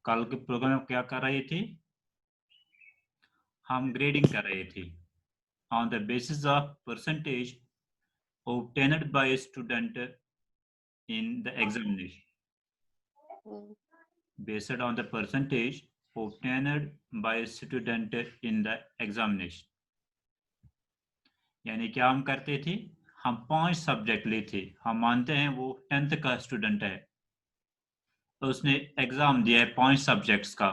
कल के प्रोग्राम में क्या कर रहे थे? हम ग्रेडिंग कर रहे थे on the basis of percentage obtained by a student in the examination, based on the percentage obtained by a student in the examination। यानी क्या हम करते थे, हम 5 सब्जेक्ट लेते, हम मानते हैं वो 10th का स्टूडेंट है, तो उसने एग्जाम दिया है 5 सब्जेक्ट्स का,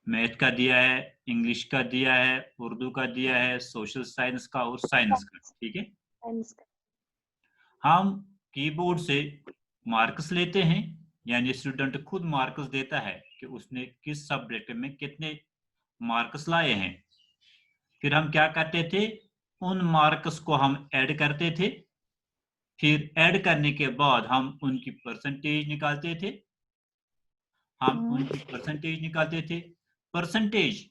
मैथ का दिया है, इंग्लिश का दिया है, उर्दू का दिया है, सोशल साइंस का और साइंस का। ठीक है, हम कीबोर्ड से मार्क्स लेते हैं, यानी स्टूडेंट खुद मार्क्स देता है कि उसने किस सब्जेक्ट में कितने मार्क्स लाए हैं। फिर हम क्या करते थे, उन मार्क्स को हम ऐड करते थे, फिर ऐड करने के बाद हम उनकी परसेंटेज निकालते थे, परसेंटेज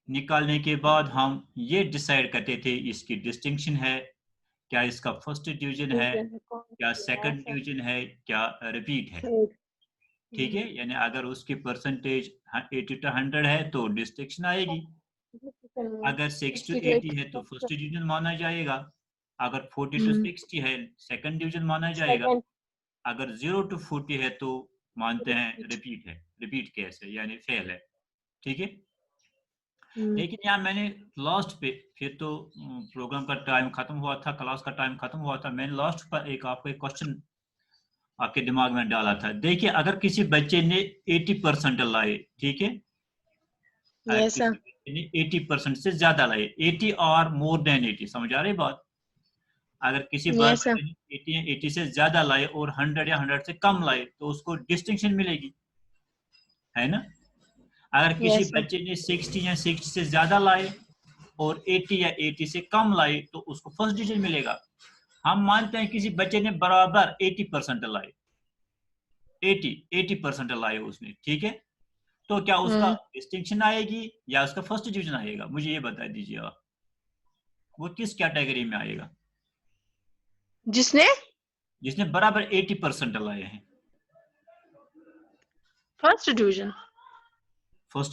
निकालने के बाद हम ये डिसाइड करते थे इसकी डिस्टिंक्शन है क्या, इसका फर्स्ट डिवीजन है क्या, सेकंड डिवीजन है क्या, रिपीट है। ठीक है, यानी अगर उसकी परसेंटेज 80 to 100 है तो डिस्टिंक्शन आएगी, अगर 6 to 80 है तो फर्स्ट डिवीजन माना जाएगा, अगर 40 to 60 है सेकंड डिवीजन माना जाएगा, अगर 0 to 40 है तो मानते हैं रिपीट है, रिपीट केस है यानी फेल है। ठीक है, लेकिन यहाँ मैंने लास्ट पे, फिर तो प्रोग्राम का टाइम खत्म हुआ था, क्लास का टाइम खत्म हुआ था, मैंने लास्ट पर एक आपको एक क्वेश्चन आपके दिमाग में डाला था। देखिए, अगर किसी बच्चे ने 80% लाए, ठीक है, अगर किसी बच्चे ने 80% से ज्यादा लाए, 80 और मोर देन 80, समझ आ रही बात? अगर किसी बच्चे ने 80 से ज्यादा लाए और 100 या 100 से कम लाए तो उसको डिस्टिंक्शन मिलेगी, है ना? अगर किसी बच्चे ने 60 या 60 से ज्यादा लाए और 80 या 80 से कम लाए तो उसको फर्स्ट डिवीजन मिलेगा। हम मानते हैं किसी बच्चे ने बराबर 80% लाए, 80% लाए उसने, ठीक है, तो क्या उसका डिस्टिंक्शन आएगी या उसका फर्स्ट डिवीजन आएगा? मुझे ये बता दीजिए आप, वो किस कैटेगरी में आएगा? जिसने बराबर 80% लाए हैं, फर्स्ट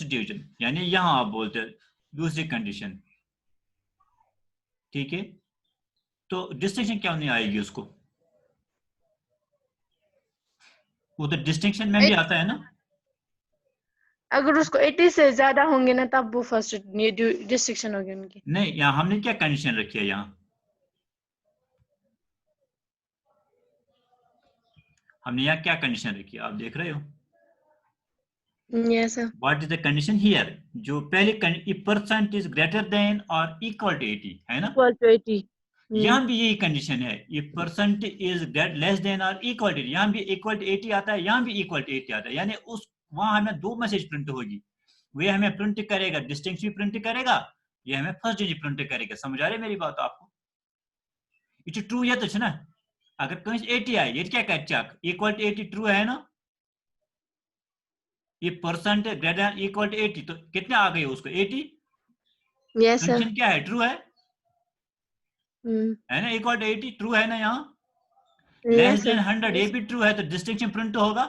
डिवीजन, यानी यहां आप बोलते हैं दूसरी कंडीशन। ठीक है, तो डिस्टिंक्शन क्यों नहीं आएगी उसको? वो तो डिस्टिंक्शन में भी आता है ना, अगर उसको 80 से ज्यादा होंगे ना तब वो फर्स्ट डिस्टिंक्शन होगी उनकी। नहीं, यहाँ हमने क्या कंडीशन रखी है, यहाँ हमने यहाँ क्या कंडीशन रखी है, आप देख रहे हो? Yes, sir. What is the condition here? जो पहले परसेंट इज ग्रेटर देन और इक्वल टू 80 है ना, Equal to 80. यहाँ भी यही कंडीशन है, ये परसेंट इज लेस देन और इक्वल टू, यहाँ भी इक्वल टू 80 आता है, यहाँ भी इक्वल टू 80 आता है, यानी उस वहां हमें दो मैसेज प्रिंट होगी, वे हमें प्रिंट करेगा, डिस्टिंक्शन भी प्रिंट करेगा, ये हमें फर्स्ट डिजिट प्रिंट करेगा। समझ आ रही मेरी बात आपको? ये ट्रू है तो ना, अगर कहीं 80 आए, ये क्या कहते इक्वल टू 80 ट्रू है ना, ये percent greater than equal to 80, तो कितने आ गए उसको 80? Yes, sir. कंडीशन क्या है, ट्रू है, है ना, इक्वल टू 80 ट्रू है ना, यहाँ लेस देन 100 ये भी ट्रू है, तो डिस्टिंक्शन प्रिंट होगा।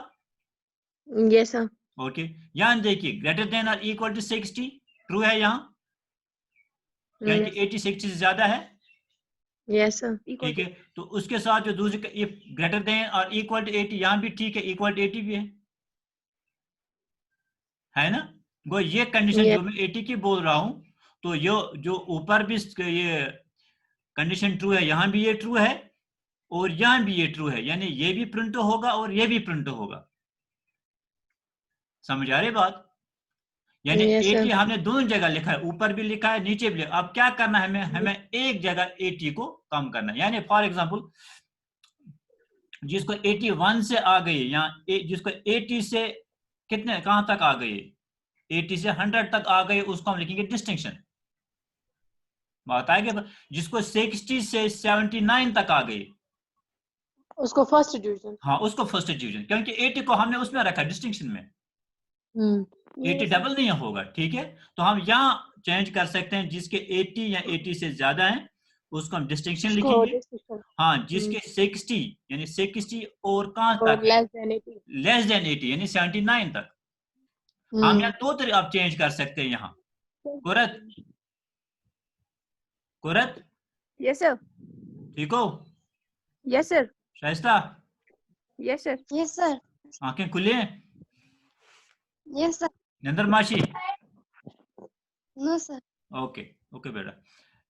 Yes, sir. ओके, यहाँ देखिए ग्रेटर देन और इक्वल टू 60 ट्रू है यहाँ, यानी कि 80 60 से ज्यादा है। Yes, sir. ठीक है, तो उसके साथ जो दूसरे ये ग्रेटर देन और इक्वल टू 80 यहाँ भी ठीक है, इक्वल टू 80 भी है ना। वो ये कंडीशन जो मैं 80 की बोल रहा हूं, तो ये जो ऊपर भी ये कंडीशन ट्रू है, यहाँ भी ये ट्रू है और यहाँ भी ये ट्रू है, यानी ये भी प्रिंट होगा और ये भी प्रिंट होगा। समझ आ रही बात? यानी 80 हमने दोनों जगह लिखा है, ऊपर भी लिखा है नीचे भी लिखा। अब क्या करना है, हमें एक जगह 80 को कम करना है, यानी फॉर एग्जांपल जिसको 81 से आ गई, यहाँ जिसको 80 से कितने कहां तक आ गई, 80 से 100 तक आ गए, उसको हम लिखेंगे डिस्टिंक्शन। बात आएगी? जिसको 60 से 79 तक आ गई उसको फर्स्ट डिवीजन। हाँ, उसको फर्स्ट डिवीजन, क्योंकि 80 को हमने उसमें रखा डिस्टिंक्शन में, 80 डबल नहीं होगा। ठीक है, तो हम यहाँ चेंज कर सकते हैं, जिसके 80 या 80 से ज्यादा है उसको हम डिस्टिंक्शन लिखेंगे। हाँ, जिसके 60 यानी 60 और कहां तक, लेस देन 80 यानी 79 तक, हम यहाँ दो तरह आप चेंज कर सकते हैं यहाँ। कुरत, कुरत, Yes, sir. ठीक हो? Yes, sir. Shaista, Yes, sir. Yes, sir. आंखें खुली हैं? Yes, sir. नंदर माशी, No, sir. ओके ओके बेटा।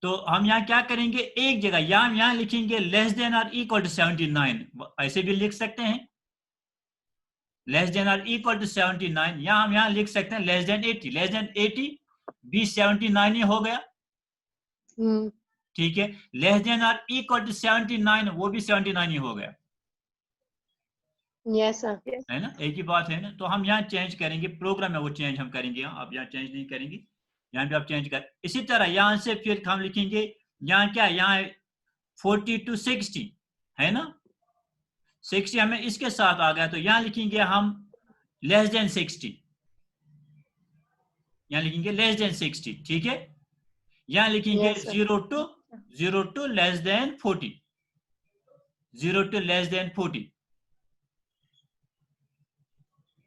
तो हम यहाँ क्या करेंगे, एक जगह यहाँ लिखेंगे लेस देन और इक्वल टू 79, ऐसे भी लिख सकते हैं, लेस देन और इक्वल टू 79, या हम यहाँ लिख सकते हैं लेस देन 80, लेस देन 80 भी 79 ही हो गया, ठीक है। लेस देन और इक्वल टू 79 वो भी 79 ही हो गया, यस सर, है ना, एक ही बात है ना। तो हम यहाँ चेंज करेंगे, प्रोग्राम में वो चेंज हम करेंगे, आप यहाँ चेंज नहीं करेंगे, यहाँ भी आप चेंज कर। इसी तरह यहाँ से फिर हम लिखेंगे यहाँ क्या, यहाँ 40 to 60 है ना, 60 हमें इसके साथ आ गया, तो यहाँ लिखेंगे हम लेस देन 60, यहाँ लिखेंगे लेस देन 60, ठीक है। यहाँ लिखेंगे Yes, sir. 0 to less than 40, 0 to less than 40,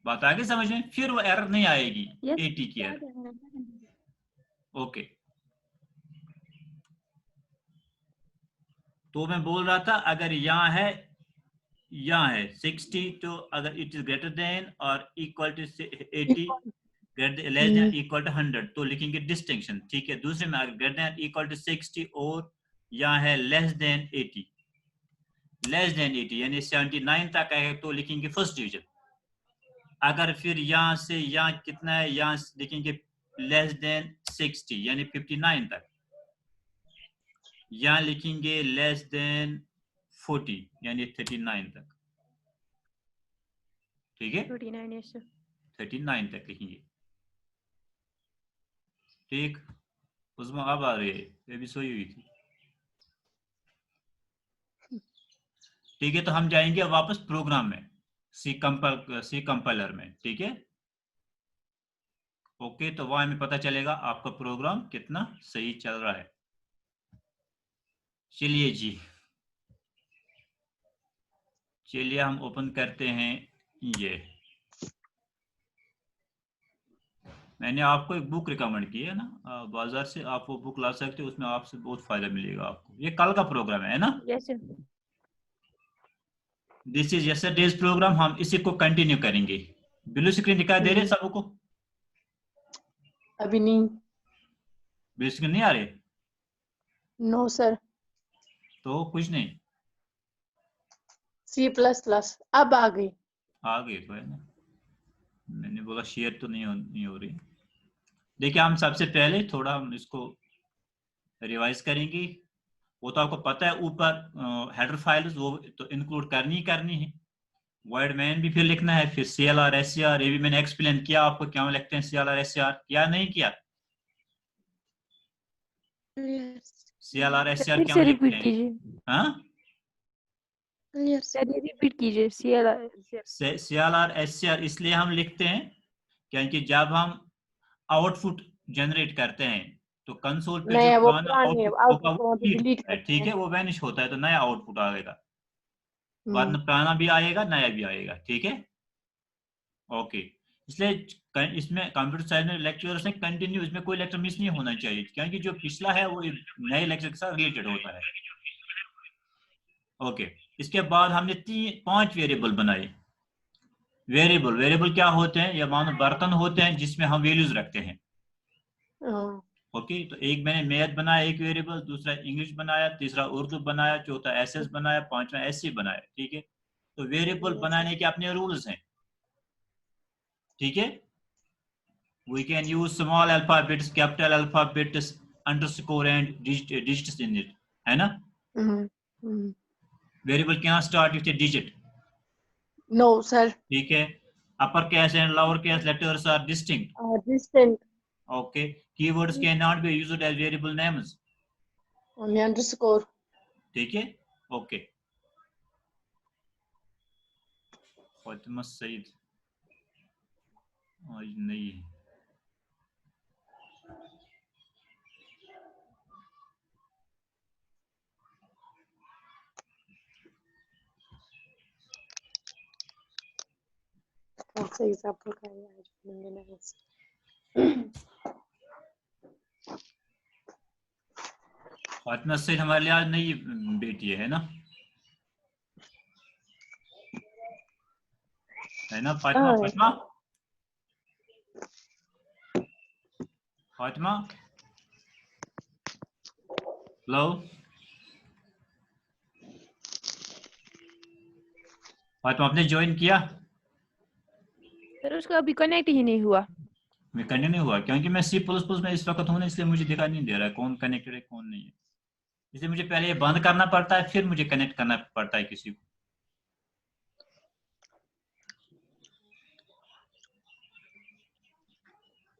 बात आगे समझ में, फिर वो एरर नहीं आएगी, Yes. 80 की एरर, ओके। तो मैं बोल रहा था अगर यहाँ है 60, तो अगर इट इज ग्रेटर देन और equal to 80, less than equal to 100, तो लिखेंगे डिस्टिंक्शन, ठीक है। दूसरे में अगर ग्रेटर देन इक्वल टू 60 और यहाँ है लेस देन 80, लेस देन 80 यानी 79 तक है, तो लिखेंगे फर्स्ट डिवीजन। अगर फिर यहाँ से यहाँ कितना है, यहाँ लिखेंगे लेस देन 60 यानी 59 तक, यहाँ लिखेंगे लेस देन 40 यानी 39 तक, ठीक है, 39, yes, sir. 39 तक लिखेंगे, ठीक। उसमें अब आ रही है, ये भी सोई हुई थी, ठीक है। तो हम जाएंगे वापस प्रोग्राम में, सी कंपाइलर में, ठीक है, ओके। तो वहां हमें पता चलेगा आपका प्रोग्राम कितना सही चल रहा है। चलिए जी, चलिए हम ओपन करते हैं ये, मैंने आपको एक बुक रिकमेंड की है ना, बाजार से आप वो बुक ला सकते हो, उसमें आपसे बहुत फायदा मिलेगा आपको। ये कल का प्रोग्राम है ना, Yes, sir. This is yesterday's program, हम इसी को कंटिन्यू करेंगे। ब्लू स्क्रीन दिखाई दे रहे सबको? अभी नहीं। ब्लू स्क्रीन नहीं आ रही? No sir. तो कुछ नहीं, C++ अब आ गई। आ गई तो है ना, मैंने बोला शेयर तो नहीं हो रही। देखिए हम सबसे पहले थोड़ा हम इसको रिवाइज करेंगे। वो तो आपको पता है, ऊपर हेडर फाइल्स वो तो इंक्लूड करनी है, वर्ड मैन भी फिर लिखना है, फिर CLR SCR, ये भी मैंने एक्सप्लेन किया आपको क्या लिखते हैं CLR SCR, किया नहीं किया? CLR SCR फिर क्या से लिखते रिपीट हैं? कीजिए, हाँ, चलिए रिपीट कीजिए। CLR SCR इसलिए हम लिखते हैं क्योंकि जब हम आउटपुट जनरेट करते हैं तो कंसोल पे जो नया वो पुराना पुराने आउटपुट होगा आउटपुट वो को डिलीट डिलीट होता है, करते ठीक है, हैं। वो वैनिश होता है, तो नया आउटपुट आएगा, बाद में पुराना भी आएगा नया भी आएगा, ठीक है, ओके। इसलिए इसमें कंप्यूटर साइंस में लेक्चर्स हैं कंटिन्यू, इसमें कोई लेक्चर मिस नहीं होना चाहिए क्योंकि जो पिछला है वो नए लेक्चर के साथ रिलेटेड होता है, ओके। इसके बाद हमने 5 वेरिएबल बनाए। वेरिएबल क्या होते हैं, या मानो बर्तन होते हैं जिसमें हम वैल्यूज रखते हैं, ओके। तो एक मैंने मैथ बनाया एक वेरिएबल, दूसरा इंग्लिश बनाया, तीसरा उर्दू बनाया, चौथा SS बनाया, पांचवा SC बनाया, ठीक है। तो वेरिएबल बनाने के अपने रूल्स हैं, ठीक है। We can use small alphabets, capital alphabets, underscore and digits in it, है ना। Variable can start with a digit, no sir. ठीक है। Upper case and lower case letters are distinct, distant okay. Keywords cannot be used as variable names, only underscore. ठीक है, okay. Fatima Saeed आज नहीं है, कौन सा एग्जाम्पल का है आज मैंने फातिमा सैयद हमारे लिए आज नई बेटी है ना? है ना फातिमा? फातिमा फातिमा हेलो फातिमा, आपने ज्वाइन किया? सर उसका अभी कनेक्ट ही नहीं हुआ। मैं कनेक्ट नहीं हुआ क्योंकि मैं C++ में इस वक्त हूँ ना, इसलिए मुझे दिखाई नहीं दे रहा है कौन कनेक्टेड है कौन नहीं है। इसलिए मुझे पहले ये बंद करना पड़ता है, फिर मुझे कनेक्ट करना पड़ता है किसी को।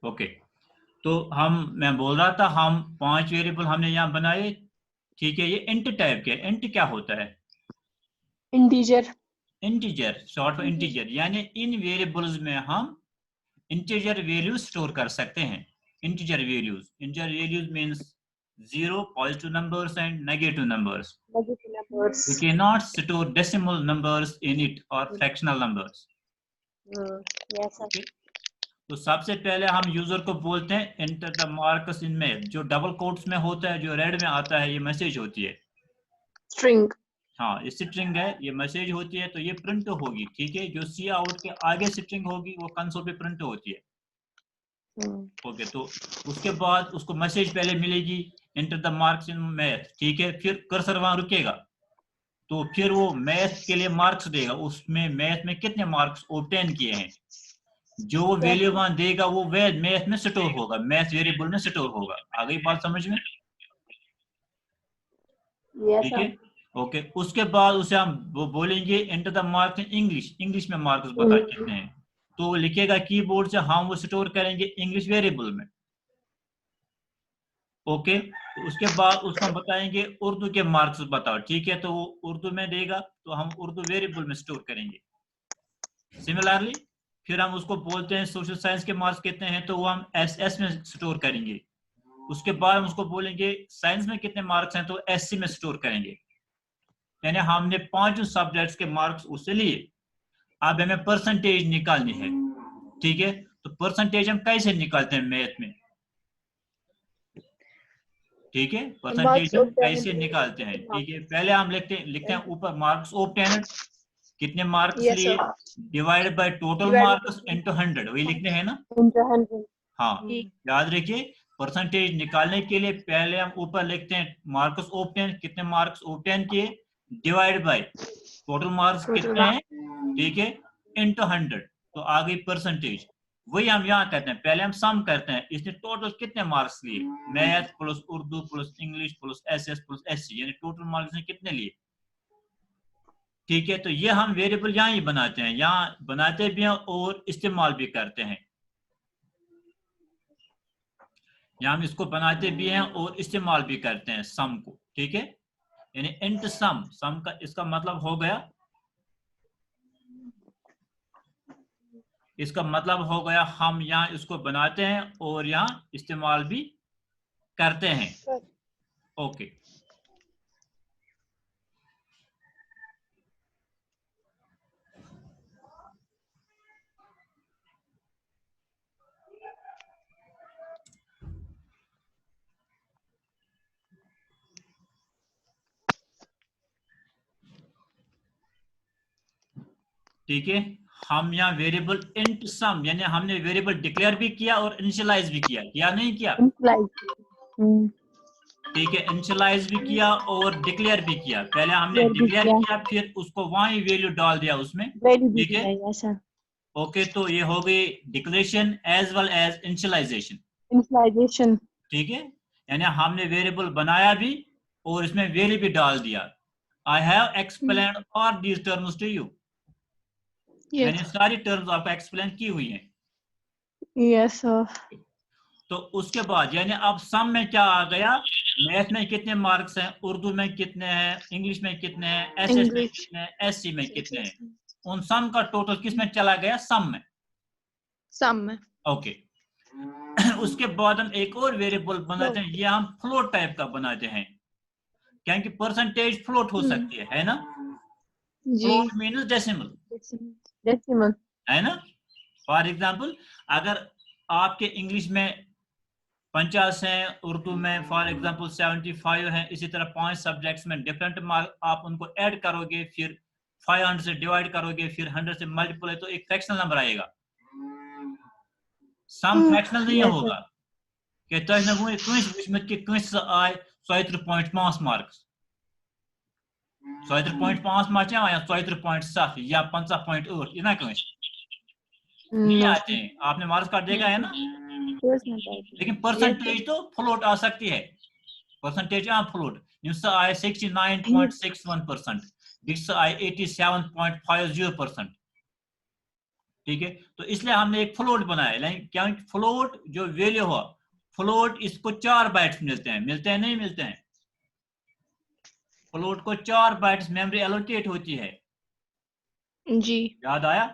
ओके, तो मैं बोल रहा था हम 5 वेरिएबल हमने यहाँ बनाए, ठीक है। ये इंट टाइप के, इंट क्या होता है? Integer. Integer, short for integer, यानी इन वेरिएबल्स में हम इंटीजर वैल्यूज स्टोर कर सकते हैं। Integer values means 0, positive numbers and negative numbers. We cannot store decimal numbers in it or fractional numbers. Yes sir. Okay? तो सबसे पहले हम यूजर को बोलते हैं enter the marks in math, जो डबल कोट्स में होता है, जो रेड में आता है, ये मैसेज होती है स्ट्रिंग। हाँ, ये स्ट्रिंग है, ये मैसेज होती है, तो ये प्रिंट होगी, ठीक है। जो सी आउट के आगे स्ट्रिंग होगी वो कंसोल पे प्रिंट होती है। ओके, तो उसके बाद उसको मैसेज पहले मिलेगी enter the marks in math, ठीक है। फिर कर्सर वहां रुकेगा, तो फिर वो मैथ के लिए मार्क्स देगा, उसमें मैथ में कितने मार्क्स ऑब्टेन किए हैं, जो वो वैल्यू वहां देगा वो मैथ में स्टोर होगा, मैथ वेरिएबल में स्टोर होगा। आ गई बात समझ में? ठीक है, ओके। उसके बाद उसे हम वो बोलेंगे enter the marks in English, English में मार्क्स बता कितने हैं, तो वो लिखेगा कीबोर्ड से, हम वो स्टोर करेंगे इंग्लिश वेरिएबल में। ओके, तो उसके बाद उसको हम बताएंगे उर्दू के मार्क्स बताओ, ठीक है, तो वो उर्दू में देगा, तो हम उर्दू वेरिएबल में स्टोर करेंगे। सिमिलरली फिर हम उसको बोलते हैं सोशल साइंस के मार्क्स कितने हैं, तो वो हम SS में स्टोर करेंगे। उसके बाद हम उसको बोलेंगे साइंस में कितने मार्क्स हैं, तो SC में स्टोर करेंगे। यानी हमने 5 सब्जेक्ट्स के मार्क्स उससे लिए। अब हमें परसेंटेज निकालनी है, ठीक है। तो परसेंटेज हम कैसे निकालते हैं मैथ में, ठीक है, परसेंटेज हम कैसे निकालते हैं, ठीक है। पहले हम लिखते हैं ऊपर मार्क्स ऑब्टेन्ड, कितने मार्क्स लिए, divided by total marks into 100, वही लिखते हैं ना। हाँ, याद रखिए, परसेंटेज निकालने के लिए पहले हम ऊपर लिखते हैं मार्क्स ऑब्टेन, कितने मार्क्स ऑब्टेन किए, डिवाइड बाय टोटल मार्क्स कितने हैं, ठीक है, इनटू 100, तो आ गई परसेंटेज। वही हम यहाँ करते हैं, पहले हम सम करते हैं, इसने टोटल कितने मार्क्स लिए, math plus Urdu plus English plus SS plus SC, यानी टोटल मार्क्स ने कितने लिए, ठीक है। तो ये हम वेरिएबल यहाँ ही बनाते हैं, यहाँ बनाते भी हैं और इस्तेमाल भी करते हैं। यहाँ हम इसको बनाते भी हैं और इस्तेमाल भी करते हैं सम को, ठीक है। यानी इंट सम, सम का इसका मतलब हो गया, इसका मतलब हो गया हम यहाँ इसको बनाते हैं और यहाँ इस्तेमाल भी करते हैं। ओके, ठीक है। हम यहाँ वेरिएबल इंट सम, यानी हमने वेरिएबल डिक्लेयर भी किया और इनिशियलाइज भी किया, या नहीं किया, ठीक है। इनिशियलाइज भी किया और डिक्लेयर भी किया, पहले हमने डिक्लेयर किया, फिर उसको वहां वैल्यू डाल दिया उसमें, ठीक है। ओके, तो ये हो गई declaration as well as initialisation, ठीक है। यानी हमने वेरिएबल बनाया भी और इसमें वैल्यू भी डाल दिया। I have explained all these terms to you, मैंने सारी टर्म्स आपको एक्सप्लेन की हुई हैं। Yes sir. तो उसके बाद यानी अब सम में क्या आ गया, मैथ में कितने मार्क्स हैं, उर्दू में कितने हैं, इंग्लिश में कितने हैं, SS में कितने हैं, SC में कितने हैं, उन सम का टोटल किस में चला गया, सम में, सम में। ओके। उसके बाद हम एक और वेरिएबल बनाते हैं, ये हम फ्लोट टाइप का बनाते हैं, क्योंकि परसेंटेज फ्लोट हो सकती है ना। फ्लोट मीन्स डेसिमल, डेसिमल है ना। फॉर एग्जाम्पल अगर आपके इंग्लिश में 50 हैं, उर्दू में फॉर एग्जाम्पल 75 हैं, इसी तरह 5 सब्जेक्ट्स में डिफरेंट मार्क आप उनको ऐड करोगे, फिर 500 से डिवाइड करोगे, फिर 100 से मल्टीप्लाई, तो एक फ्रैक्शनल नंबर आएगा। सम फ्रैक्शनल नहीं होगा कि तुझे वो कंस वुचमत कि कंस आय 73.5 मार्क्स, 73.5 मार्क्स या 73.7 या 50.8, इतना कंस नहीं आते हैं। आपने मार्क्स कार्ड देखा है ना, लेकिन परसेंटेज तो फ्लोट आ सकती है, परसेंटेज आ फ्लोट। जिससे आए 69.61%, जिससे आए 87.50%, ठीक है। तो इसलिए हमने एक फ्लोट बनाया, लेकिन क्या फ्लोट जो वैल्यू हुआ, फ्लोट इसको 4 बाइट्स मिलते हैं, नहीं मिलते हैं। फ्लोट को 4 बाइट्स मेमोरी एलोकेट होती है जी, याद आया,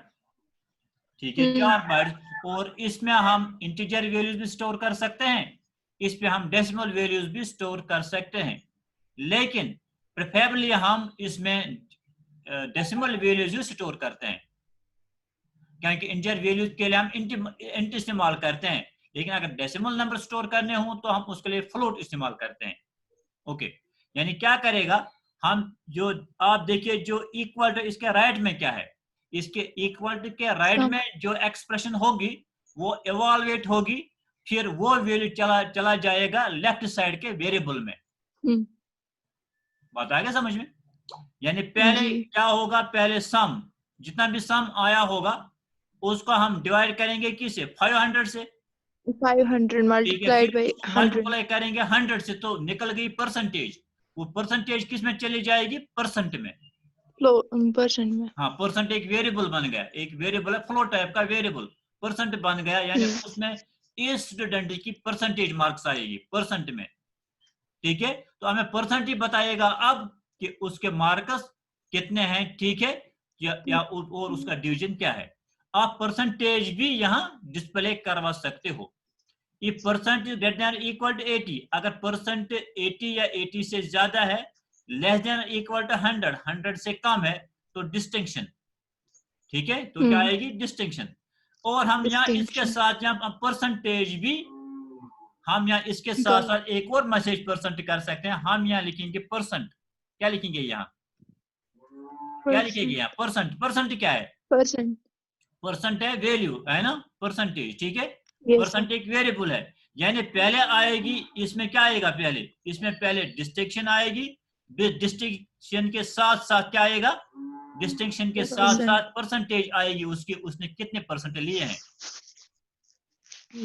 ठीक है, 4 बाइट्स। और इसमें हम इंटीजर वैल्यूज भी स्टोर कर सकते हैं, इस पे हम डेसिमल वैल्यूज भी स्टोर कर सकते हैं, लेकिन प्रेफरेबली हम इसमें डेसिमल वैल्यूज स्टोर करते हैं, क्योंकि इंटीजर वैल्यूज के लिए हम इंट इस्तेमाल करते हैं, लेकिन अगर डेसिमल नंबर स्टोर करने हो तो हम उसके लिए फ्लोट इस्तेमाल करते हैं। ओके, यानी क्या करेगा, हम जो आप देखिए जो इक्वल टू इसके राइट में क्या है, इसके इक्वल टू के राइट में जो एक्सप्रेशन होगी वो इवैल्यूएट होगी, फिर वो वैल्यू चला जाएगा लेफ्ट साइड के वेरिएबल में। बात आ गया समझ में? यानी पहले क्या होगा, पहले सम, जितना भी सम आया होगा उसको हम डिवाइड करेंगे किससे, 500 से, 500 मल्टीप्लाइड बाय 100, मल्टीप्लाई करेंगे 100 से, तो निकल गई परसेंटेज। वो परसेंटेज किस में चली जाएगी, परसेंट में, परसेंट में। हाँ, परसेंट एक वेरिएबल बन गया, एक वेरिएबल है फ्लो टाइप का वेरिएबल, परसेंट बन गया, यानी उसमें इस स्टूडेंट की परसेंटेज मार्क्स आएगी परसेंट में, ठीक है। तो हमें परसेंट ही बताएगा अब कि उसके मार्क्स कितने हैं, ठीक है, या और उसका डिवीजन क्या है। आप परसेंटेज भी यहाँ डिस्प्ले करवा सकते हो। If percent is greater than or equal to 80, अगर परसेंट 80 या 80 से ज्यादा है, लेस देन इक्वल टू 100, 100 से कम है, तो डिस्टिंक्शन, ठीक है, तो क्या आएगी, डिस्टिंक्शन। और हम यहाँ इसके साथ यहाँ परसेंटेज भी, हम यहाँ इसके साथ साथ एक और मैसेज परसेंट कर सकते हैं, हम यहाँ लिखेंगे परसेंट, क्या लिखेंगे यहाँ, क्या लिखेंगे यहाँ, परसेंट। परसेंट क्या है, परसेंट है वैल्यू, है ना, परसेंटेज, ठीक है। परसेंट एक वेरिएबल है, यानी पहले आएगी, इसमें क्या आएगा, पहले इसमें पहले डिस्टिंक्शन आएगी, डिस्टिंक्शन के साथ साथ क्या आएगा, डिस्टिंक्शन के साथ साथ परसेंटेज आएगी उसकी, उसने कितने परसेंट लिए हैं।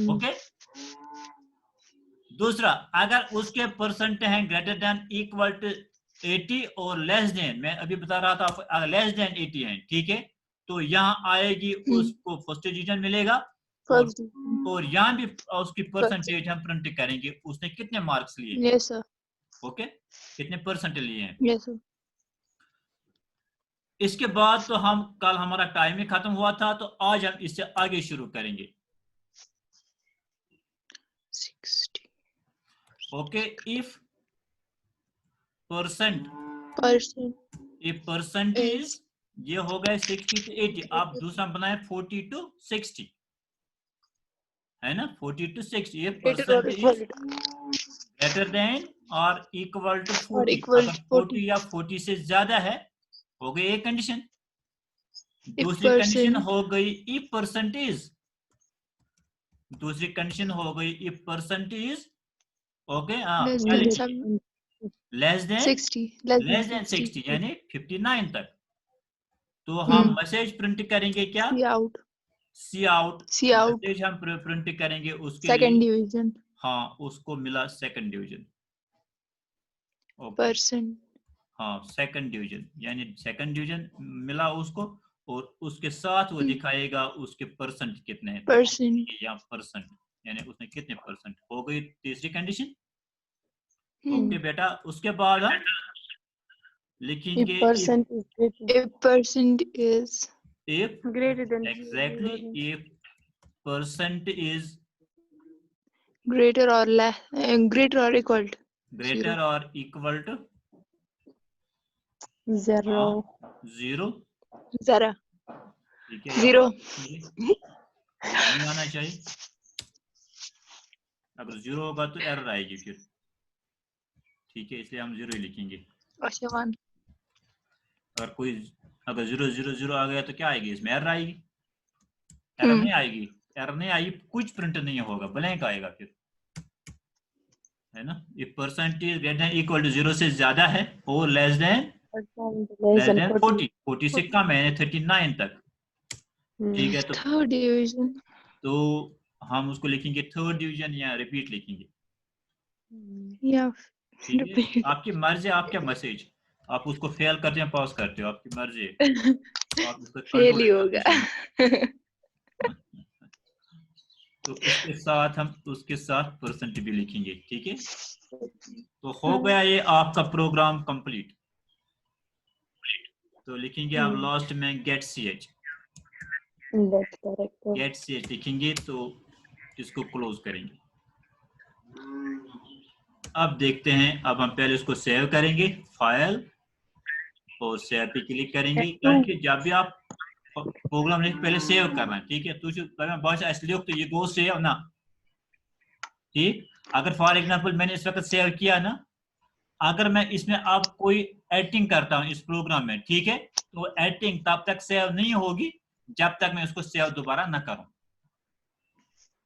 ओके, दूसरा, अगर उसके परसेंट हैं ग्रेटर देन इक्वल टू 80 और लेस देन, मैं अभी बता रहा था लेस देन 80 है, ठीक है, तो यहाँ आएगी उसको फर्स्ट डिवीजन मिलेगा, और यहाँ भी उसकी परसेंटेज हम प्रिंट करेंगे, उसने कितने मार्क्स लिए। Yes sir. ओके, कितने परसेंट लिए हैं। Yes sir. इसके बाद तो हम, कल हमारा टाइम ही खत्म हुआ था, तो आज हम इससे आगे शुरू करेंगे। 60। ओके, इफ परसेंट इज, ये हो गए 60 to 80, आप दूसरा बनाए 40 to 60, है ना, 40 to 60, ये परसेंट इज ग्रेटर देन और इक्वल टू 40, अगर 40 या 40 से ज्यादा है, हो गई एक कंडीशन। दूसरी कंडीशन हो गई इफ परसेंट इज, दूसरी कंडीशन हो गई if percent is, okay, less than 60, यानी 59 तक, तो हम मैसेज प्रिंट करेंगे क्या, सी आउट मैसेज हम प्रिंट करेंगे उसके सेकंड डिवीजन, हाँ, उसको मिला सेकंड डिवीजन, परसेंट, हाँ, सेकंड डिवीजन, यानी सेकंड डिवीजन मिला उसको, और उसके साथ वो दिखाएगा उसके परसेंट कितने हैं, या परसेंट, यानी उसने कितने परसेंट। हो गई तीसरी कंडीशन। ओके बेटा, उसके बाद हम लिखेंगे if percent is greater than exactly if percent is greater or less, greater or equal to greater or equal to 0, zero, zero, ठीक है, 0, नहीं आना चाहिए। अगर 0 होगा तो एरर आएगी फिर, ठीक है, इसलिए हम 0 ही लिखेंगे। अच्छा 1 अगर 0 0 0 आ गया तो क्या आएगी, इसमें एरर आएगी। एरर नहीं आएगी, एरर नहीं आएगी, कुछ प्रिंट नहीं होगा, ब्लैंक आएगा फिर, है ना। If percentage greater than equal to 0 से ज्यादा है और लेस देन 40, 40 से कम है, 39 तक, ठीक है। थर्ड डिवीजन तो हम उसको लिखेंगे थर्ड डिवीजन या रिपीट लिखेंगे, या ठीक है। आपकी मर्जी, आप क्या मैसेज, आप उसको फेल करते हैं पॉज करते हो, आपकी मर्जी है, आप उसको फेल ही कंट्रोल होगा। तो उसके साथ परसेंट भी लिखेंगे, ठीक है। तो हो गया ये आपका प्रोग्राम कंप्लीट। तो लिखेंगे आप लास्ट में गेट ch, गेट ch लिखेंगे तो इसको क्लोज करेंगे। अब देखते हैं, अब हम पहले उसको सेव करेंगे फाइल और सेव पे क्लिक करेंगे, क्योंकि जब भी आप प्रोग्राम लिख पहले सेव करना है, ठीक है। तो बहुत असली तो ये गो सेव ना, ठीक। अगर फॉर एग्जांपल मैंने इस वक्त सेव किया ना, अगर मैं इसमें अब कोई एडिटिंग करता हूं इस प्रोग्राम में, ठीक है, तो एडिटिंग तब तक सेव नहीं होगी जब तक मैं उसको सेव दोबारा ना करूं,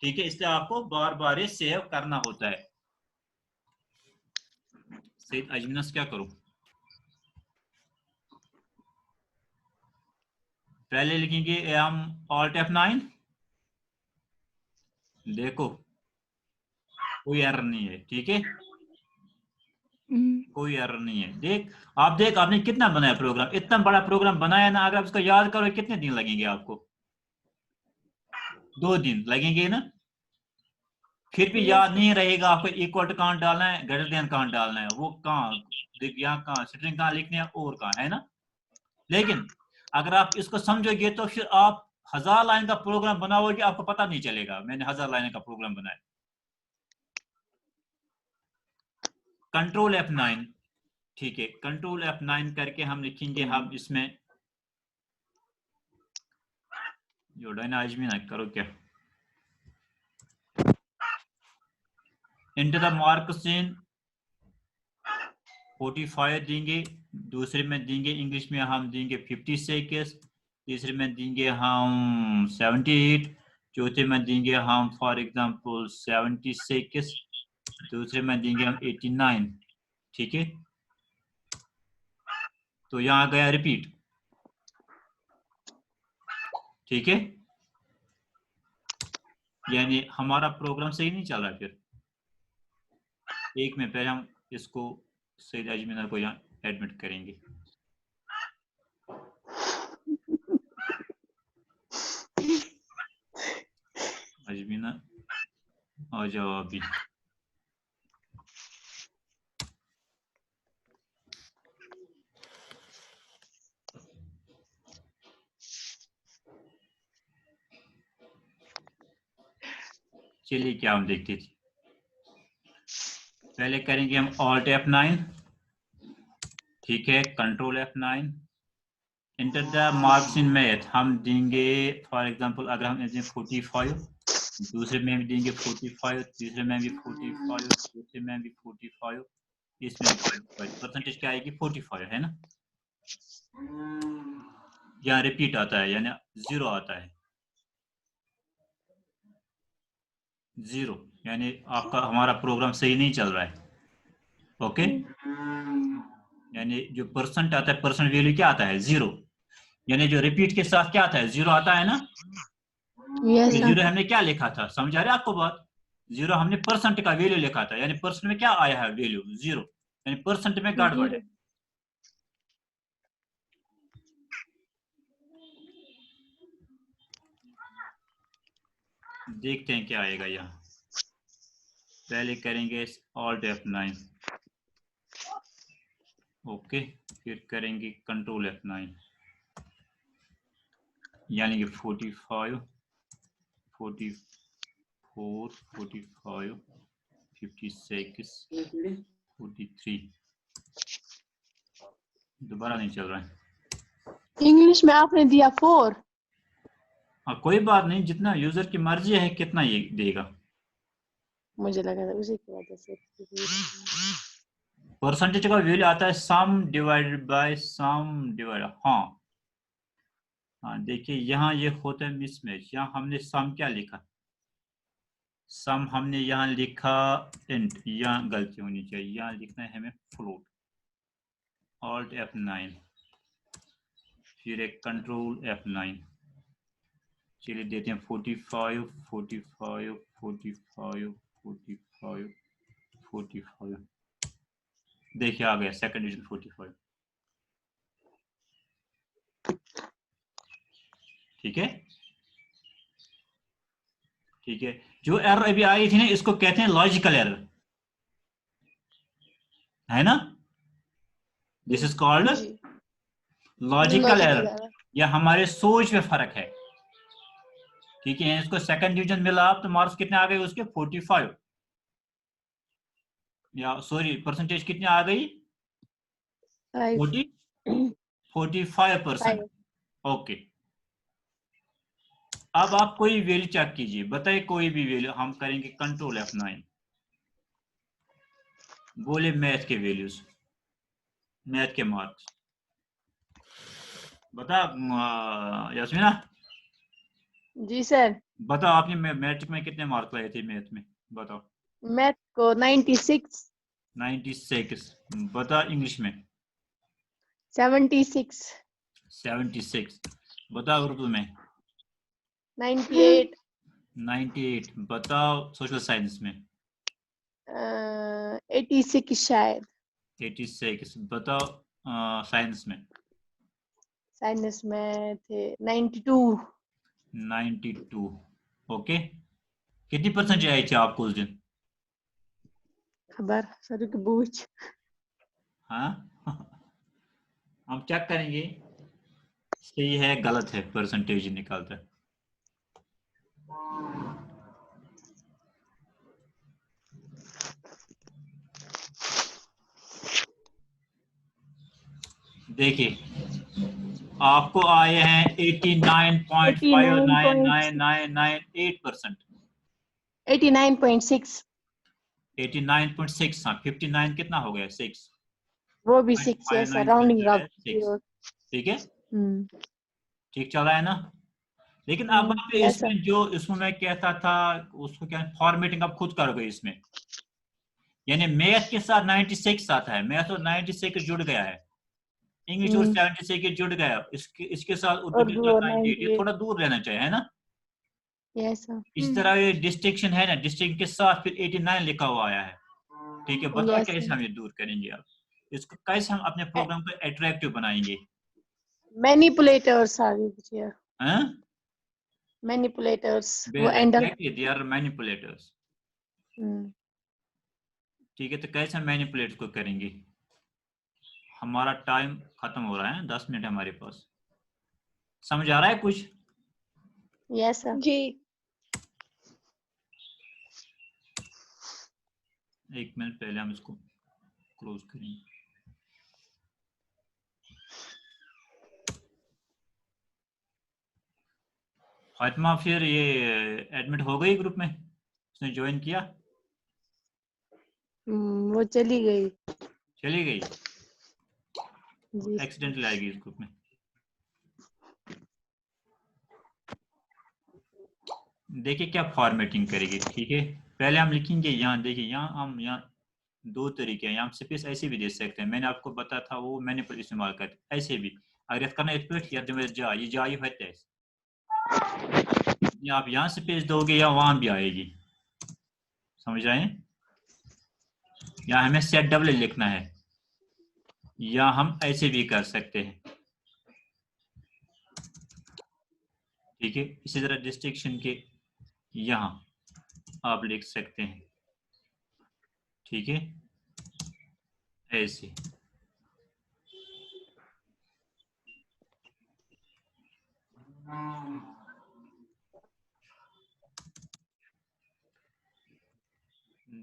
ठीक है। इसलिए आपको बार बार ये सेव करना होता है। सही अजमिनस क्या करूं, पहले लिखेंगे हम Alt F9, देखो कोई एरर नहीं है, ठीक है, कोई एरर नहीं है। देख आपने कितना बनाया प्रोग्राम, इतना बड़ा प्रोग्राम बनाया ना, अगर आप इसको याद करो कितने दिन लगेंगे आपको, 2 दिन लगेंगे ना। फिर भी याद नहीं रहेगा आपको इक्वल टू कहाँ डालना है, ग्रेटर देन कहाँ डालना है, वो कहाँ, यहाँ कहाँ स्ट्रिंग कहाँ लिखनी है और कहाँ, है ना। लेकिन अगर आप इसको समझोगे तो फिर आप 1000 लाइन का प्रोग्राम बनाओगे, आपको पता नहीं चलेगा मैंने 1000 लाइन का प्रोग्राम बनाया। कंट्रोल F9, ठीक है, कंट्रोल F9 करके हम लिखेंगे, हम इसमें जोड़ा ना आजमी ना करो क्या, इंटर द मार्क्स इन 45 देंगे, दूसरे में देंगे इंग्लिश में हम देंगे 56, तीसरे में देंगे हम 78, चौथे में देंगे हम फॉर एग्जांपल 76, दूसरे में देंगे हम 89, ठीक है। तो यहाँ गया रिपीट, ठीक है, यानी हमारा प्रोग्राम सही नहीं चल रहा। फिर एक में पहले हम इसको सईद अजमीना को यहाँ एडमिट करेंगे। अजमीना आ जाओ अभी। चलिए क्या हम देखते थे, पहले करेंगे हम Alt F9, ठीक है, control F9, enter the marks in math हम देंगे फॉर एग्जांपल, अगर हम दें 45, दूसरे में भी देंगे 45, तीसरे में भी 45, चौथे में भी 45, इसमें 45, परसेंटेज क्या आएगी 45, है ना। यहाँ रिपीट आता है यानी 0 आता है, 0 यानी आपका हमारा प्रोग्राम सही नहीं चल रहा है, ओके। यानी जो परसेंट आता है, परसेंट वैल्यू क्या आता है 0, यानी जो रिपीट के साथ क्या आता है 0 आता है ना। Yes, ये 0 हमने क्या लिखा था, समझ आ रहा है आपको बात, 0 हमने परसेंट का वैल्यू लिखा था, यानी परसेंट में क्या आया है वैल्यू 0, यानी परसेंट में गड़बड़ है। देखते हैं क्या आएगा यहाँ। पहले करेंगे Alt F9, ओके, फिर करेंगे कंट्रोल F9, यानी कि 45, 44, 45, 56, 43, दोबारा नहीं चल रहा है। इंग्लिश में आपने दिया 4, हाँ कोई बात नहीं, जितना यूजर की मर्जी है कितना ये देगा। मुझे लगा था उसी की वजह से। परसेंटेज का वैल्यू आता है sum divided by sum divide. हाँ हाँ देखिए यहाँ ये होता है मिसमैच। यहाँ हमने सम क्या लिखा, सम हमने यहाँ लिखा इंट, यहाँ गलती होनी चाहिए, यहाँ लिखना है हमें फ्लोट। ऑल्ट F9 फिर एक कंट्रोल F9। चलिए देते हैं 45 45 45 45 45। देखिए आ गया सेकंड डिवीजन 45। ठीक है ठीक है। जो एरर अभी आई थी ना इसको कहते हैं लॉजिकल एरर, है ना। This is called ji logical logical error. Error. यह हमारे सोच में फर्क है। ठीक है इसको सेकंड डिवीजन मिला तो मार्क्स कितने आ गए उसके 45, या सॉरी परसेंटेज कितनी आ गई 45%। ओके अब आप कोई वैल्यू चेक कीजिए, बताइए कोई भी वैल्यू। हम करेंगे कंट्रोल F9, बोले मैथ के वैल्यूज, मैथ के मार्क्स। बता यास्मीना, जी सर। बताओ आपने मैट्रिक में कितने मार्क लाए थे मैथ में, बताओ। मैथ को 96। 96। बता इंग्लिश में 76। 76। बता उर्दू में 98। 98। बताओ सोशल साइंस में 86 शायद। 86। बताओ साइंस में साइंस में थे 92। 92। ओके कितनी परसेंट आई थी आपको उस दिन। खबर सर की बूझ। हाँ हम चेक करेंगे सही है गलत है, परसेंटेज निकालता है। देखिए आपको आए हैं 89.599998%। 89.6। 89.6। हाँ 59 कितना हो गया 6, वो भी 6 है सर, राउंडिंग अप। ठीक है ठीक चल रहा है ना। लेकिन अब आप यस सर। इसमें जो इसमें मैं कहता था उसको क्या फॉर्मेटिंग आप खुद करोगे इसमें, यानी मैथ के साथ 96 आता है, मैथ और 96 जुड़ गया है, इंग्लिश और 76 जुड़ गया, इसके साथ उर्दू के उर्दू साथ और 98, ये 98। थोड़ा दूर रहना चाहिए, है ना। Yes sir. इस तरह ये डिस्टिंक्शन है ना, डिस्टिंक्शन के साथ फिर 89 लिखा हुआ आया है। ठीक है बताओ यस कैसे हम ये दूर करेंगे, आप इसको कैसे हम अपने प्रोग्राम को अट्रैक्टिव बनाएंगे। मैनिपुलेटर्स आ गए हियर। हैं मैनिपुलेटर्स वो एंडल। They are manipulators. ठीक है तो कैसे हम मैनिपुलेट को करेंगे। हमारा टाइम खत्म हो रहा है, 10 मिनट हमारे पास। समझ आ रहा है कुछ। यस सर जी। एक मिनट पहले हम इसको क्लोज करेंगे। फातिमा फिर ये एडमिट हो गई ग्रुप में, उसने ज्वाइन किया। वो चली गई। चली गई जी एक्सीडेंटली आएगी इस ग्रुप में। देखिए क्या फॉर्मेटिंग करेगी। ठीक है पहले हम लिखेंगे यहाँ, देखिए यहाँ हम यहाँ दो तरीके हैं, यहाँ स्पेस ऐसे भी दे सकते हैं, मैंने आपको बताया था वो मैंने इस्तेमाल करते ऐसे भी। अगर करना या ये जाई होता है, आप यहाँ स्पेस दोगे या वहां भी आएगी, समझ रहे हैं। यहाँ हमें सेट डबल लिखना है, या हम ऐसे भी कर सकते हैं। ठीक है इसी तरह डिस्टिंक्शन के यहाँ आप लिख सकते हैं। ठीक है ऐसे।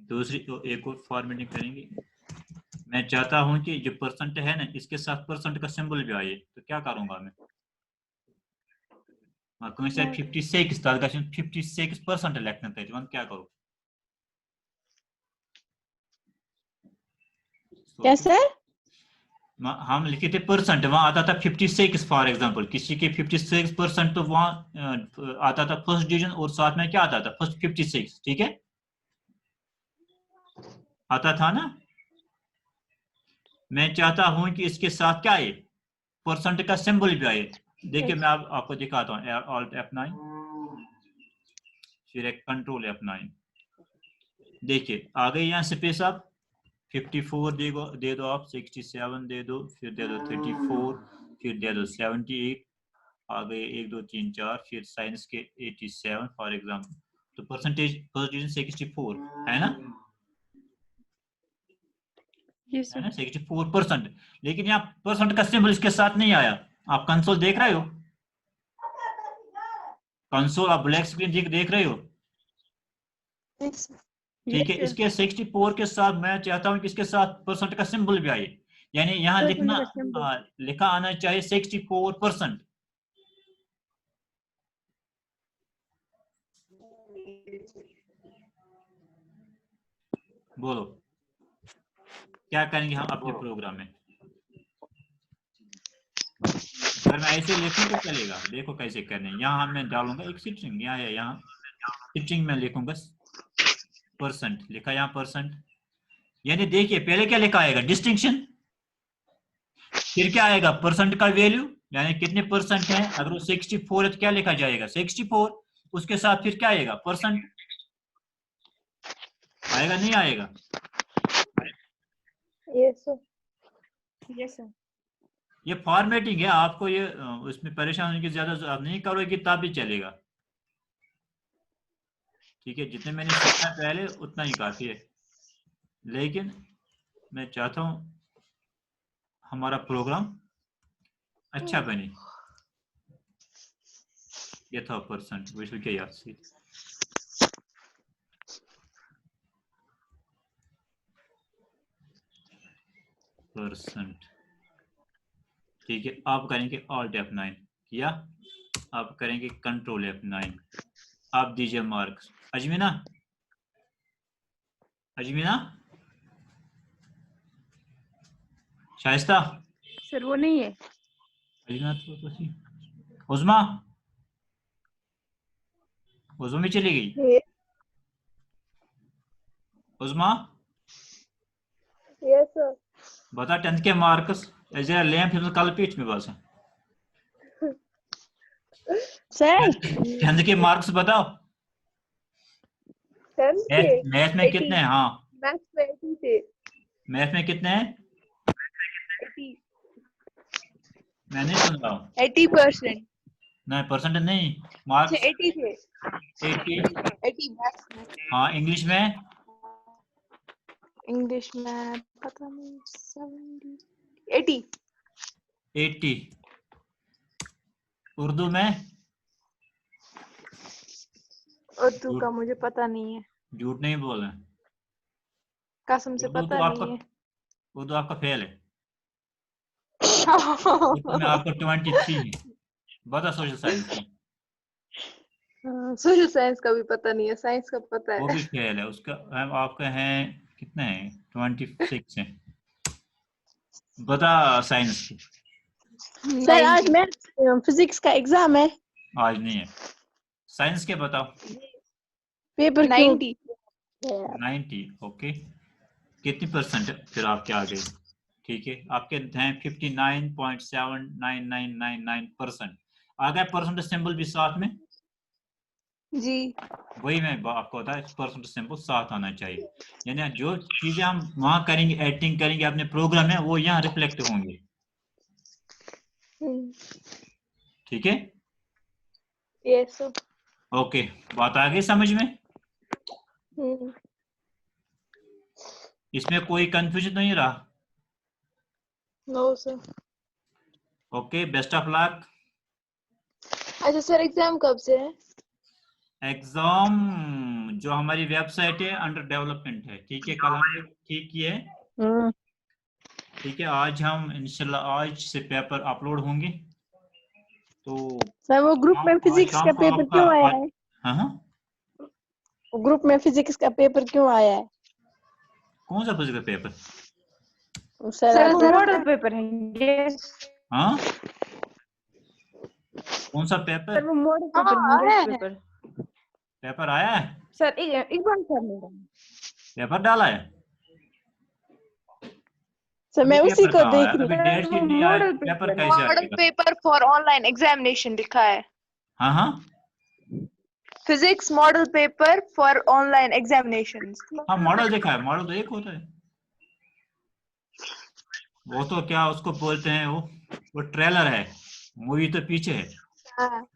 दूसरी तो एक और फॉर्मेटिंग करेंगे। मैं चाहता हूं कि जो परसेंट है ना इसके साथ परसेंट का सिंबल भी आए, तो क्या करूंगा मैं। कौन 56 तक 56% लिखना था वन क्या करो क्या सर? हम लिखे थे परसेंट, वहां आता था 56 फॉर एग्जांपल, किसी के 56% तो वहां आता था फर्स्ट डिवीजन और साथ में क्या आता था फर्स्ट 56, ठीक है आता था ना। मैं चाहता हूं कि इसके साथ क्या आए परसेंट का सिंबल भी आए। देखिए मैं आपको दिखाता हूँ, ऑल्ट F9 फिर एक कंट्रोल F9, देखिए आ गई यहाँ स्पेस आप 54 दे दो आप, 67 दे दो, फिर दे दो 34, फिर दे दो 78, आ गए 1 2 3 4, फिर साइंस के 87 फॉर एग्जाम्पल, तो परसेंटेज फर्स्ट डिवीजन 64 है ना, यस है सर। ना 64%। लेकिन यहाँ परसेंट का सिंबल इसके साथ नहीं आया। आप कंसोल देख रहे हो, कंसोल आप ब्लैक स्क्रीन देख रहे हो, ठीक है। इसके 64 के साथ मैं चाहता हूं कि इसके साथ परसेंट का सिंबल भी आए, यानी यहाँ लिखना लिखा आना चाहिए 64%। बोलो क्या करेंगे हम अपने प्रोग्राम में। अगर मैं ऐसे लिखूं तो चलेगा, देखो कैसे करने। यहाँ मैं डालूंगा एक स्ट्रिंग, यहाँ है, यहाँ स्ट्रिंग में लिखूंगा परसेंट, लिखा यहाँ परसेंट, यानी देखिए पहले क्या लिखा आएगा डिस्टिंक्शन, फिर क्या आएगा परसेंट का वैल्यू यानी कितने परसेंट है। अगर वो 64 है तो क्या लिखा जाएगा 64, उसके साथ फिर क्या आएगा परसेंट, आएगा नहीं आएगा। Yes sir, yes sir. ये फॉर्मेटिंग है, आपको ये उसमें परेशान होने की ज्यादा जरूरत नहीं, करोगे तब भी चलेगा, ठीक है। जितने मैंने सीखा पहले उतना ही काफी है, लेकिन मैं चाहता हूं हमारा प्रोग्राम अच्छा बने। ये था परसेंट, विशु के याद से परसेंट, ठीक है। आप करेंगे ऑल्ट F9 किया, आप करेंगे कंट्रोल F9, आप दीजिए मार्क्स। अजमीना, अजमीना, शाइस्ता, सर वो नहीं है। अजमीना तो सही, उज़मा, उज़मा भी चली गई, उज़मा यस सर। बता 10th के मार्क्स जरा लैंप कल पीठ में बस सर 10th के मार्क्स बताओ। 10 के मैथ में कितने हैं? हाँ मैथ्स में 80 थे। मैथ में कितने हैं? 80 मैं नहीं सुन रहा हूँ। 80%। नहीं परसेंट नहीं, मार्क्स 80 थे। 80। 80 मैथ्स में। हाँ इंग्लिश में इंग्लिश में पता नहीं 70 80। 80, उर्दू में उर्दू का मुझे पता नहीं है, झूठ नहीं बोल रहे, कसम से उर्दू पता तो नहीं आपका है। उर्दू आपका फेल है, उर्दू में आपको 23 है। बता सोशल साइंस की, सोशल साइंस का भी पता नहीं है, साइंस का पता वो है। भी फेल है उसका। आपका है कितने हैं 26 है। बता साइंस की, सर आज मैथ्स फिजिक्स का एग्जाम है। आज नहीं है। साइंस के बताओ। पेपर 90। 90, ओके। कितनी परसेंट फिर आपके आ गए, ठीक है। आपके हैं 59.79999% आ गया, परसेंट सिंबल भी साथ में। जी वही मैं आपको बताया परसेंट सिंबल साथ आना चाहिए, यानी जो चीजें हम वहां करेंगे एडिटिंग करेंगे अपने प्रोग्राम में वो यहाँ रिफ्लेक्ट होंगे, ठीक है। यस ओके बात आ गई समझ में, इसमें कोई कंफ्यूजन नहीं रहा। No sir. Okay best of luck. अच्छा सर एग्जाम कब से है? एग्जाम जो हमारी वेबसाइट है अंडर डेवलपमेंट है, ठीक है। कल हमने ठीक किए, ठीक है। आज हम इंशाल्लाह आज से पेपर अपलोड होंगे, तो सर वो ग्रुप में आज फिजिक्स शाम का को पेपर आपका क्यों आया आज- है? हाँ हाँ, ग्रुप में फिजिक्स का पेपर क्यों आया है? कौन सा फिजिकल पेपर? सर सर आज वो मॉडल पेपर है ये। हाँ, कौन सा पेपर? सर वो मॉडल हाँ, पेपर आया इंग्लिश है। पेपर। पेपर आया है? सर एक बार कर लेगा। पेपर डाला है? सर मैं अभी उसी पेपर को कहाँ आया? देख रही अभी हूँ। डेट शीट नहीं आया, मॉडल पेपर पेपर कैसे मॉडल आएगा? पेपर फॉर ऑनलाइन एग्जामिनेशन लिखा है। हाँ हाँ physics model paper for online examinations. हाँ, मॉडल देखा है, मॉडल तो एक होता है। वो तो क्या उसको बोलते हैं, वो ट्रेलर है, मूवी तो पीछे है। हाँ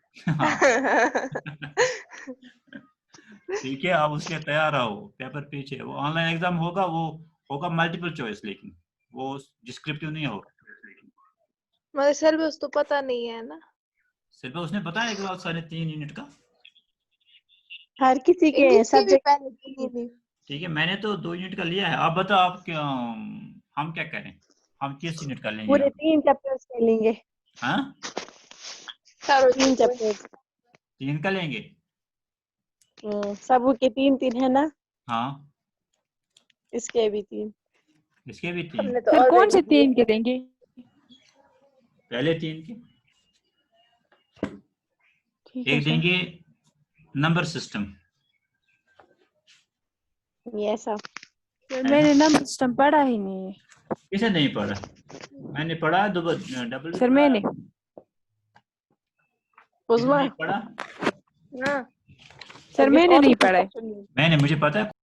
ठीक है, आप उसके लिए तैयार रहो, पेपर पीछे है। वो ऑनलाइन एग्जाम होगा, वो होगा मल्टीपल चॉइस, लेकिन वो डिस्क्रिप्टिव नहीं होगा। मुझे सिलेबस तो पता नहीं है ना। सिर्फ उसने बताया कि 3.5 यूनिट का। हर किसी के इंग्लिश की भी सब्जेक्ट पहले की थी। ठीक है, मैंने तो 2 यूनिट का लिया है। आप बताओ, आप क्या, हम क्या करें, हम किस यूनिट का लेंगे? पूरे 3 चैप्टर्स के लेंगे। हाँ, 3 चैप्टर्स। 3 का लेंगे। सब के 3-3 है ना? हाँ, इसके भी 3। इसके भी 3। हमने तो सर कौन से already 3 के देंगे? पहले 3 के ठीक है एक सर। देंगे number system. Yes sir. Sir मैंने नंबर सिस्टम पढ़ा ही नहीं है। किसे नहीं पढ़ा? मैंने पढ़ा, डबल सर मैंने उस्मा नहीं पढ़ा। हाँ। सर मैंने नहीं पढ़ा है। मैंने, मुझे पता है।